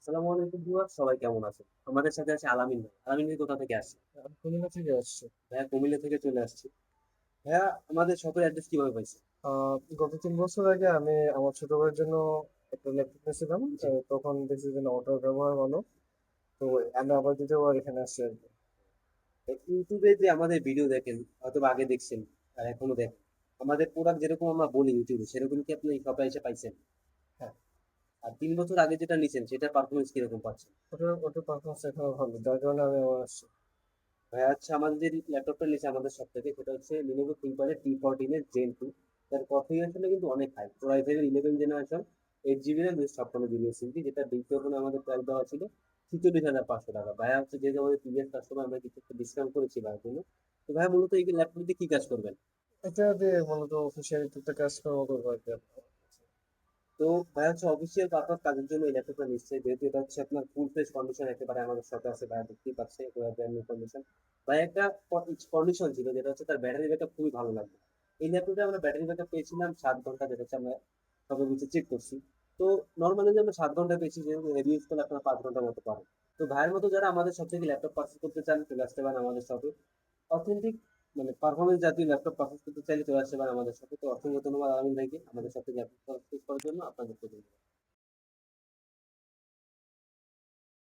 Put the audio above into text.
আসসালামু আলাইকুম ভিউয়ার, সবাই কেমন আছেন? আমাদের সাথে আছে আলামিন ভাই। আলামিন ভাই কোথা থেকে আসছে? আমি কুমিল্লা থেকে আসছি। ভাইয়া কুমিল্লা থেকে চলে আসছি। ভাইয়া আমাদের শপের অ্যাড্রেস কিভাবে পাইছেন? গত 3 বছর আগে আমি আমার ছোট ভাইয়ের জন্য একটা ল্যাপটপ নিয়েছিলাম। জি। তখন দেখছি যে না, ওটার ব্যবহার ভালো। তো আমি আবার দ্বিতীয়বার এখানে আসছি আর কি। ইউটিউবে যে আমাদের ভিডিও দেখেন, হয়তো বা আগে দেখছেন আর এখনো দেখেন, আমাদের প্রোডাক্ট যেরকম আমরা বলি ইউটিউবে সেরকম কি আপনি এই শপে এসে পাইছেন? হ্যাঁ, আর 3 বছর আগে যেটা নিছেন সেটার পারফরমেন্স কিরকম পাচ্ছেন? ওটার পারফরমেন্স এখনো ভালো, যার কারণে আমি আবার আসছি। ভাইয়া হচ্ছে আমাদের যে ল্যাপটপটা নিচে আমাদের সব থেকে, সেটা হচ্ছে লিনোভো থিংকপ্যাড T14 এর Gen 2। তার কনফিগারেশনটা কিন্তু অনেক হাই, কোরাই ফাইভের 11 generation, 8 GB RAM 256 GB SSD, যেটা বিজ্ঞাপনে আমাদের প্রাইস দেওয়া ছিল 46,500 টাকা। ভাইয়া হচ্ছে যেহেতু আমাদের প্রিভিয়াস কাস্টমার, আমরা কিছু একটা ডিসকাউন্ট করেছি ভাইয়ের জন্য। তো ভাইয়া মূলত এই ল্যাপটপ দিয়ে কি কাজ করবেন? এটা দিয়ে মূলত অফিসিয়াল টুকটাক কাজকর্ম করবো আর কি। তো ভাইয়া হচ্ছে অফিসিয়াল পারপাস কাজের জন্য এই ল্যাপটপটা নিচ্ছে, যেহেতু এটা হচ্ছে আপনার ফুল ফ্রেশ কন্ডিশন একেবারে আমাদের সাথে আছে। ভাইয়া দেখতেই পাচ্ছে একেবারে ব্র্যান্ড নিউ কন্ডিশন। ভাই একটা কন্ডিশন ছিল যেটা হচ্ছে তার ব্যাটারি ব্যাকআপ খুবই ভালো লাগবে। এই ল্যাপটপে আমরা ব্যাটারি ব্যাকআপ পেয়েছিলাম 7 ঘন্টা, যেটা হচ্ছে আমরা সবে নিচে চেক করছি। তো নর্মালি যে আমরা 7 ঘন্টা পেয়েছি, যেহেতু হেভি ইউজ করলে আপনারা 5 ঘন্টার মতো পাবেন। তো ভাইয়ের মতো যারা আমাদের সব থেকে ল্যাপটপ পারচেস করতে চান, চলে আসতে পারেন আমাদের শপে। অথেন্টিক মানে পারফরমেন্স জাতীয় ল্যাপটপ পারচেস করতে চাইলে চলে আসতে পারেন আমাদের সাথে। তো অসংখ্য ধন্যবাদ আলমিন ভাইকে আমাদের সাথে ল্যাপটপ পারচেস করার জন্য। আপনাদের